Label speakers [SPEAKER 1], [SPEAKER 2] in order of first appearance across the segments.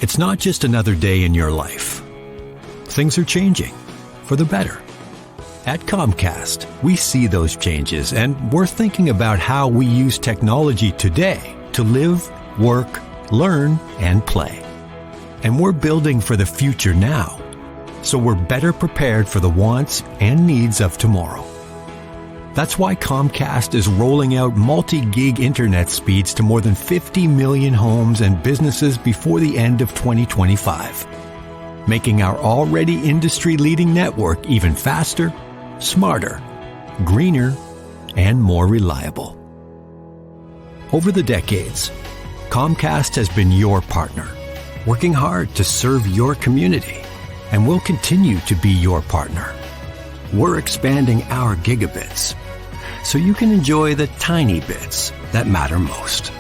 [SPEAKER 1] It's not just another day in your life. Things are changing for the better. At Comcast, we see those changes, and we're thinking about how we use technology today to live, work, learn, and play. And we're building for the future now, so we're better prepared for the wants and needs of tomorrow. That's why Comcast is rolling out multi-gig internet speeds to more than 50 million homes and businesses before the end of 2025, making our already industry-leading network even faster, smarter, greener, and more reliable. Over the decades, Comcast has been your partner, working hard to serve your community, and will continue to be your partner. We're expanding our gigabits so you can enjoy the tiny bits that matter most.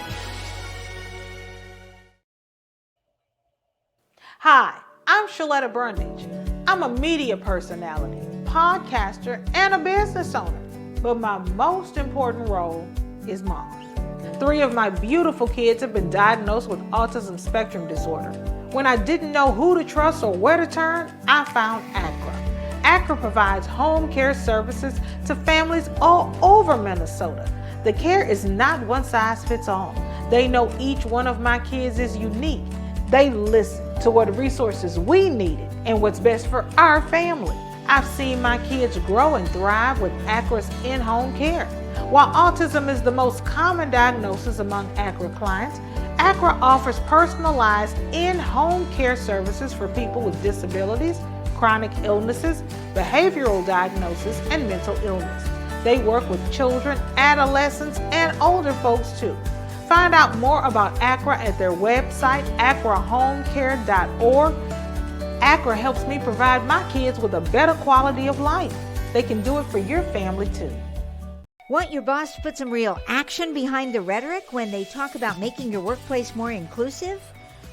[SPEAKER 2] Hi, I'm Shaletta Brundage. I'm a media personality, podcaster, and a business owner. But my most important role is mom. 3 of my beautiful kids have been diagnosed with autism spectrum disorder. When I didn't know who to trust or where to turn, I found ACRA. ACRA provides home care services to families all over Minnesota. The care is not one size fits all. They know each one of my kids is unique. They listen to what resources we needed and what's best for our family. I've seen my kids grow and thrive with ACRA's in-home care. While autism is the most common diagnosis among ACRA clients, ACRA offers personalized in-home care services for people with disabilities, chronic illnesses, behavioral diagnosis, and mental illness. They work with children, adolescents, and older folks too. Find out more about ACRA at their website, acrahomecare.org. ACRA helps me provide my kids with a better quality of life. They can do it for your family too.
[SPEAKER 3] Want your boss to put some real action behind the rhetoric when they talk about making your workplace more inclusive?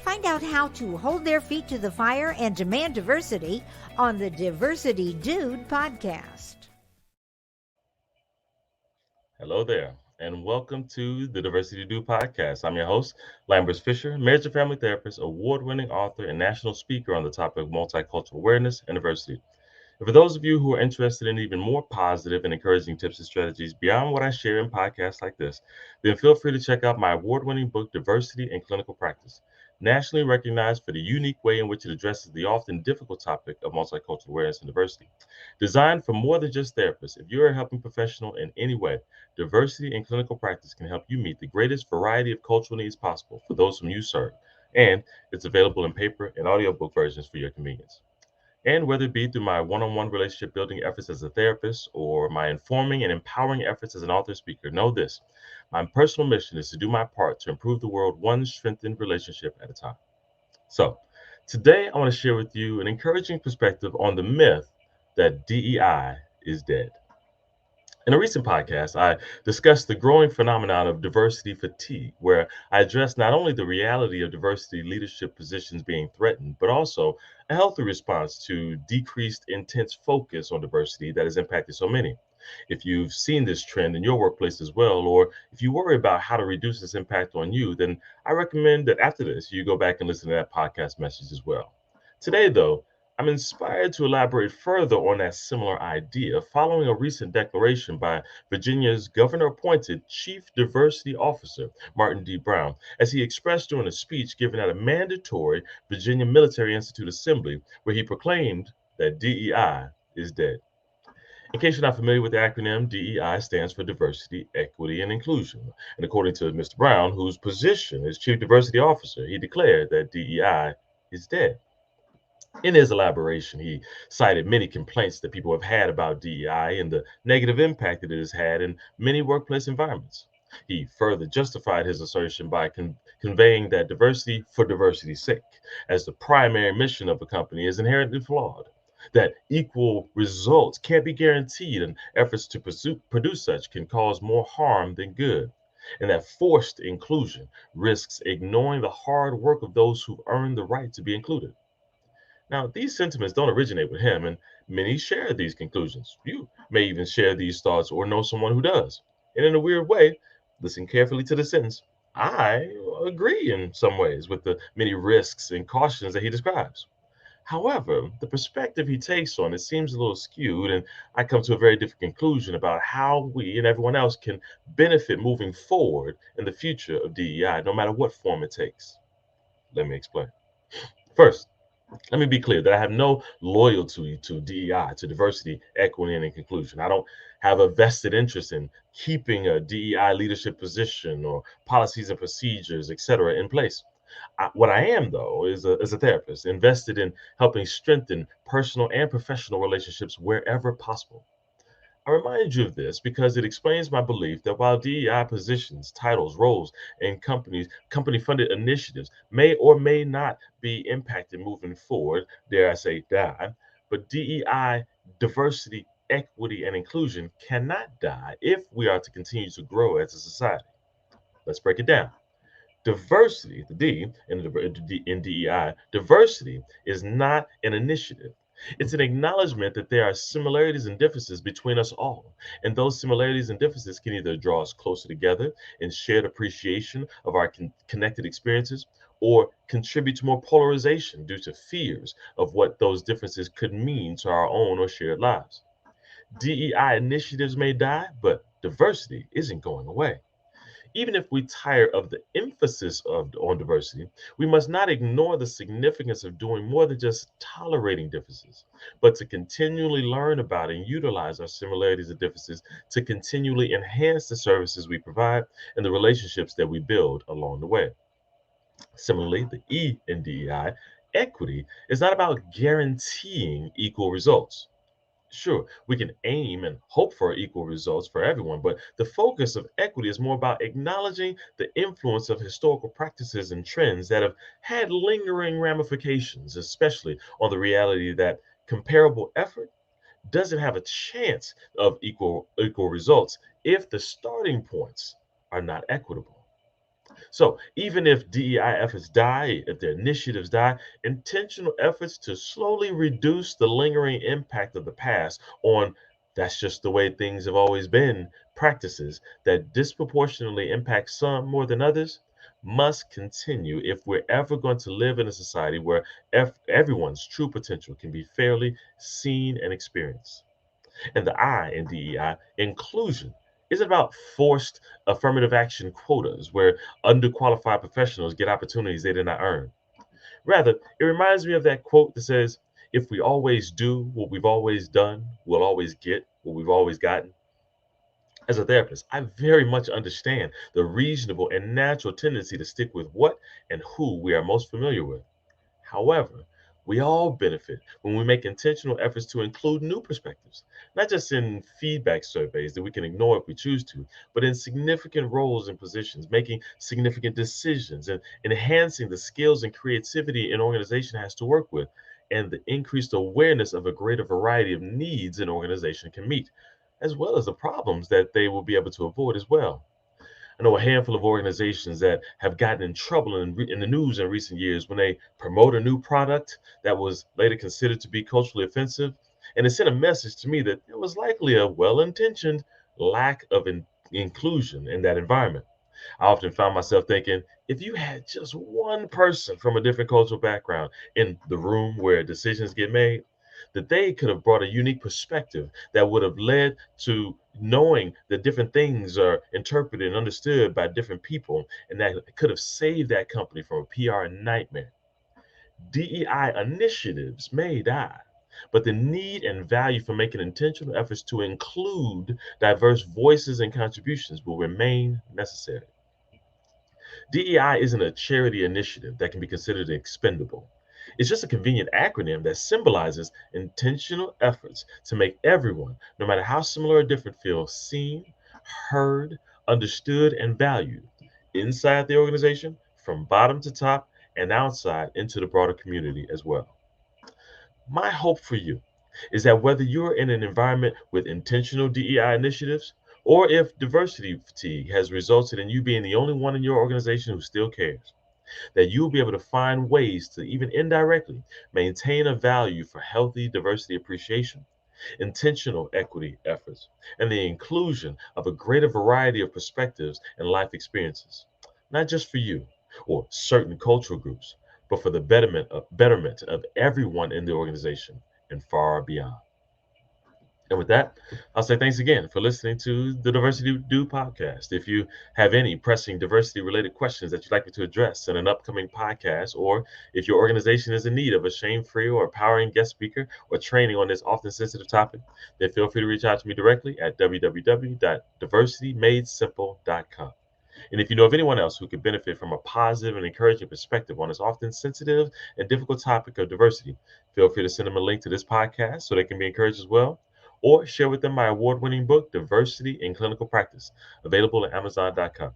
[SPEAKER 3] Find out how to hold their feet to the fire and demand diversity on the Diversity Dude podcast.
[SPEAKER 4] Hello there, and welcome to the Diversity Dude podcast. I'm your host, Lambert Fisher, marriage and family therapist, award-winning author, and national speaker on the topic of multicultural awareness and diversity. And for those of you who are interested in even more positive and encouraging tips and strategies beyond what I share in podcasts like this, then feel free to check out my award-winning book, Diversity in Clinical Practice, nationally recognized for the unique way in which it addresses the often difficult topic of multicultural awareness and diversity. Designed for more than just therapists, if you're a helping professional in any way, Diversity in Clinical Practice can help you meet the greatest variety of cultural needs possible for those whom you serve. And it's available in paper and audiobook versions for your convenience. And whether it be through my one-on-one relationship building efforts as a therapist or my informing and empowering efforts as an author speaker, know this: my personal mission is to do my part to improve the world one strengthened relationship at a time. So today I want to share with you an encouraging perspective on the myth that DEI is dead. In a recent podcast, I discussed the growing phenomenon of diversity fatigue, where I addressed not only the reality of diversity leadership positions being threatened, but also a healthy response to decreased intense focus on diversity that has impacted so many. If you've seen this trend in your workplace as well, or if you worry about how to reduce this impact on you, then I recommend that after this, you go back and listen to that podcast message as well. Today, though, I'm inspired to elaborate further on that similar idea following a recent declaration by Virginia's governor-appointed Chief Diversity Officer, Martin D. Brown, as he expressed during a speech given at a mandatory Virginia Military Institute assembly, where he proclaimed that DEI is dead. In case you're not familiar with the acronym, DEI stands for Diversity, Equity, and Inclusion. And according to Mr. Brown, whose position is Chief Diversity Officer, he declared that DEI is dead. In his elaboration, he cited many complaints that people have had about DEI and the negative impact that it has had in many workplace environments. He further justified his assertion by conveying that diversity for diversity's sake, as the primary mission of a company, is inherently flawed, that equal results can't be guaranteed and efforts to produce such can cause more harm than good, and that forced inclusion risks ignoring the hard work of those who've earned the right to be included. Now, these sentiments don't originate with him, and many share these conclusions. You may even share these thoughts or know someone who does. And in a weird way, listen carefully to the sentence, I agree in some ways with the many risks and cautions that he describes. However, the perspective he takes on it seems a little skewed, and I come to a very different conclusion about how we and everyone else can benefit moving forward in the future of DEI, no matter what form it takes. Let me explain. First, let me be clear that I have no loyalty to DEI, to diversity, equity, and inclusion. I don't have a vested interest in keeping a DEI leadership position or policies and procedures, etc., in place. What I am, though, is a therapist invested in helping strengthen personal and professional relationships wherever possible. I remind you of this because it explains my belief that while DEI positions, titles, roles, and company funded initiatives may or may not be impacted moving forward, dare I say die, but DEI, diversity, equity, and inclusion cannot die if we are to continue to grow as a society. Let's break it down. Diversity, the D in DEI, diversity is not an initiative. It's an acknowledgement that there are similarities and differences between us all. And those similarities and differences can either draw us closer together in shared appreciation of our connected experiences or contribute to more polarization due to fears of what those differences could mean to our own or shared lives. DEI initiatives may die, but diversity isn't going away. Even if we tire of the emphasis on diversity, we must not ignore the significance of doing more than just tolerating differences, but to continually learn about and utilize our similarities and differences to continually enhance the services we provide and the relationships that we build along the way. Similarly, the E in DEI, equity, is not about guaranteeing equal results. Sure, we can aim and hope for equal results for everyone, but the focus of equity is more about acknowledging the influence of historical practices and trends that have had lingering ramifications, especially on the reality that comparable effort doesn't have a chance of equal results if the starting points are not equitable. So even if DEI efforts die, if the initiatives die, intentional efforts to slowly reduce the lingering impact of the past on that's just the way things have always been practices that disproportionately impact some more than others must continue if we're ever going to live in a society where everyone's true potential can be fairly seen and experienced. And the I in DEI, inclusion, isn't about forced affirmative action quotas where underqualified professionals get opportunities they did not earn. Rather, it reminds me of that quote that says, if we always do what we've always done, we'll always get what we've always gotten. As a therapist, I very much understand the reasonable and natural tendency to stick with what and who we are most familiar with. However, we all benefit when we make intentional efforts to include new perspectives, not just in feedback surveys that we can ignore if we choose to, but in significant roles and positions, making significant decisions and enhancing the skills and creativity an organization has to work with, and the increased awareness of a greater variety of needs an organization can meet, as well as the problems that they will be able to avoid as well. I know a handful of organizations that have gotten in trouble in the news in recent years when they promote a new product that was later considered to be culturally offensive. And it sent a message to me that there was likely a well intentioned lack of inclusion in that environment. I often found myself thinking, if you had just one person from a different cultural background in the room where decisions get made, that they could have brought a unique perspective that would have led to knowing that different things are interpreted and understood by different people, and that could have saved that company from a PR nightmare. DEI initiatives may die, but the need and value for making intentional efforts to include diverse voices and contributions will remain necessary. DEI isn't a charity initiative that can be considered expendable. It's just a convenient acronym that symbolizes intentional efforts to make everyone, no matter how similar or different, feel seen, heard, understood, and valued inside the organization, from bottom to top, and outside into the broader community as well. My hope for you is that whether you're in an environment with intentional DEI initiatives, or if diversity fatigue has resulted in you being the only one in your organization who still cares, that you'll be able to find ways to even indirectly maintain a value for healthy diversity appreciation, intentional equity efforts, and the inclusion of a greater variety of perspectives and life experiences, not just for you, or certain cultural groups, but for the betterment of everyone in the organization and far beyond. And with that, I'll say thanks again for listening to the Diversity Do podcast. If you have any pressing diversity related questions that you'd like me to address in an upcoming podcast, or if your organization is in need of a shame free or empowering guest speaker or training on this often sensitive topic, then feel free to reach out to me directly at www.diversitymadesimple.com. And if you know of anyone else who could benefit from a positive and encouraging perspective on this often sensitive and difficult topic of diversity, feel free to send them a link to this podcast so they can be encouraged as well, or share with them my award-winning book, Diversity in Clinical Practice, available at Amazon.com.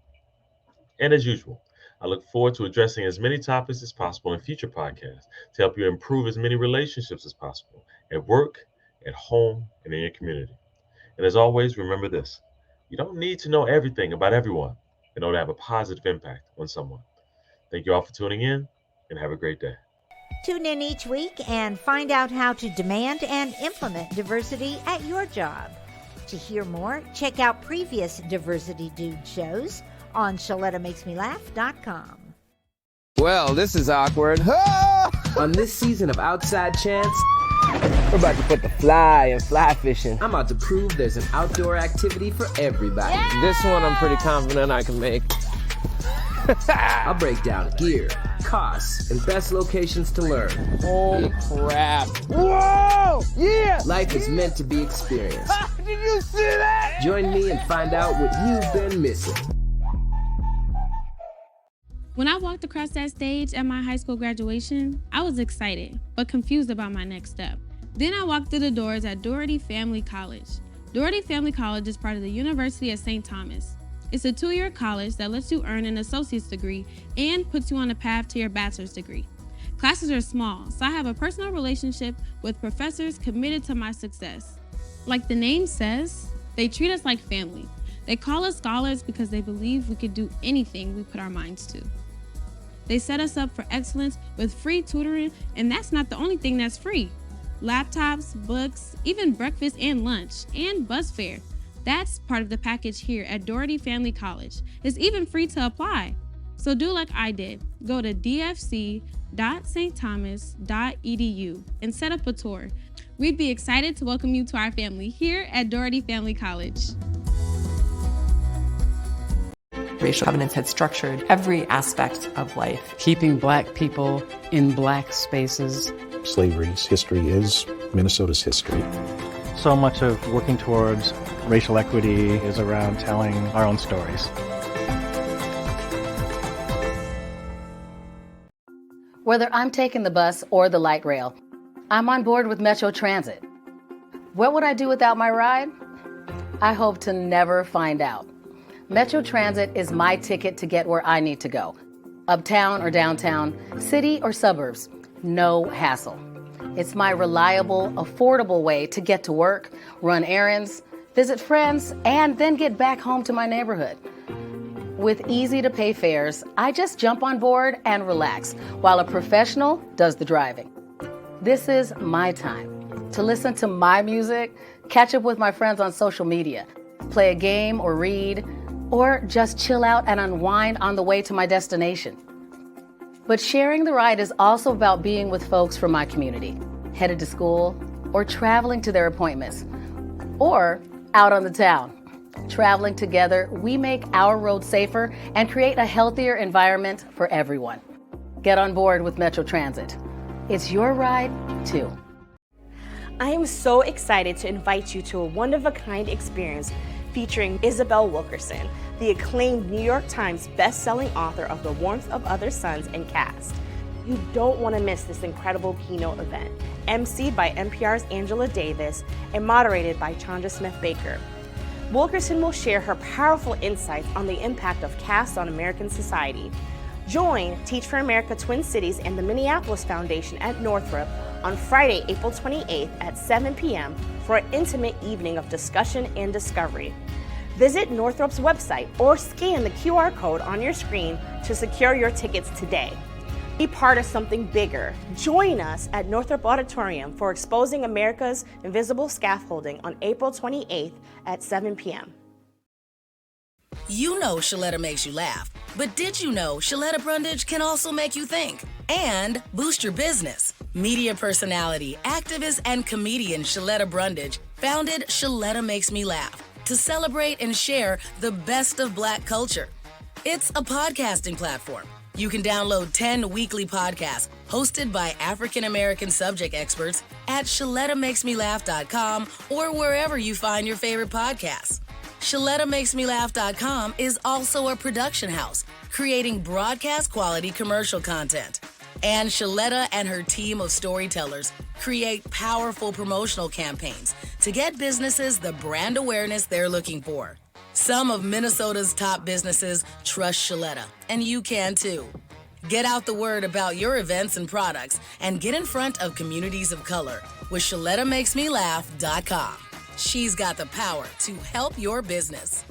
[SPEAKER 4] And as usual, I look forward to addressing as many topics as possible in future podcasts to help you improve as many relationships as possible at work, at home, and in your community. And as always, remember this: you don't need to know everything about everyone in order to have a positive impact on someone. Thank you all for tuning in, and have a great day.
[SPEAKER 3] Tune in each week and find out how to demand and implement diversity at your job. To hear more, check out previous Diversity Dude shows on ShalettaMakesMeLaugh.com.
[SPEAKER 5] Well, this is awkward. On this season of Outside Chance, we're about to put the fly in fly fishing. I'm about to prove there's an outdoor activity for everybody. Yeah! This one I'm pretty confident I can make. I'll break down gear, costs, and best locations to learn. Holy crap. Whoa! Yeah! Life is meant to be experienced. Did you see that? Join me and find out what you've been missing.
[SPEAKER 6] When I walked across that stage at my high school graduation, I was excited, but confused about my next step. Then I walked through the doors at Doherty Family College. Doherty Family College is part of the University of St. Thomas. It's a 2-year college that lets you earn an associate's degree and puts you on a path to your bachelor's degree. Classes are small, so I have a personal relationship with professors committed to my success. Like the name says, they treat us like family. They call us scholars because they believe we could do anything we put our minds to. They set us up for excellence with free tutoring, and that's not the only thing that's free. Laptops, books, even breakfast and lunch, and bus fare. That's part of the package here at Doherty Family College. It's even free to apply. So do like I did. Go to dfc.stthomas.edu and set up a tour. We'd be excited to welcome you to our family here at Doherty Family College.
[SPEAKER 7] Racial covenants had structured every aspect of life.
[SPEAKER 8] Keeping Black people in Black spaces.
[SPEAKER 9] Slavery's history is Minnesota's history.
[SPEAKER 10] So much of working towards racial equity is around telling our own stories.
[SPEAKER 11] Whether I'm taking the bus or the light rail, I'm on board with Metro Transit. What would I do without my ride? I hope to never find out. Metro Transit is my ticket to get where I need to go. Uptown or downtown, city or suburbs, no hassle. It's my reliable, affordable way to get to work, run errands, visit friends, and then get back home to my neighborhood. With easy-to-pay fares, I just jump on board and relax while a professional does the driving. This is my time to listen to my music, catch up with my friends on social media, play a game or read, or just chill out and unwind on the way to my destination. But sharing the ride is also about being with folks from my community, headed to school, or traveling to their appointments, or out on the town. Traveling together, we make our road safer and create a healthier environment for everyone. Get on board with Metro Transit. It's your ride, too.
[SPEAKER 12] I am so excited to invite you to a one-of-a-kind experience featuring Isabel Wilkerson, the acclaimed New York Times best-selling author of The Warmth of Other Suns and Cast. You don't want to miss this incredible keynote event, emceed by NPR's Angela Davis and moderated by Chandra Smith-Baker. Wilkerson will share her powerful insights on the impact of caste on American society. Join Teach for America Twin Cities and the Minneapolis Foundation at Northrop on Friday, April 28th at 7 p.m. for an intimate evening of discussion and discovery. Visit Northrop's website or scan the QR code on your screen to secure your tickets today. Be part of something bigger. Join us at Northrop Auditorium for Exposing America's Invisible Scaffolding on April 28th at 7 p.m.
[SPEAKER 13] You know Shaletta makes you laugh, but did you know Shaletta Brundage can also make you think and boost your business? Media personality, activist, and comedian Shaletta Brundage founded Shaletta Makes Me Laugh to celebrate and share the best of Black culture. It's a podcasting platform. You can download 10 weekly podcasts hosted by African American subject experts at ShalettaMakesMeLaugh.com or wherever you find your favorite podcasts. ShalettaMakesMeLaugh.com is also a production house, creating broadcast quality commercial content. And Shaletta and her team of storytellers create powerful promotional campaigns to get businesses the brand awareness they're looking for. Some of Minnesota's top businesses trust Shaletta, and you can too. Get out the word about your events and products and get in front of communities of color with ShalettaMakesMeLaugh.com. She's got the power to help your business.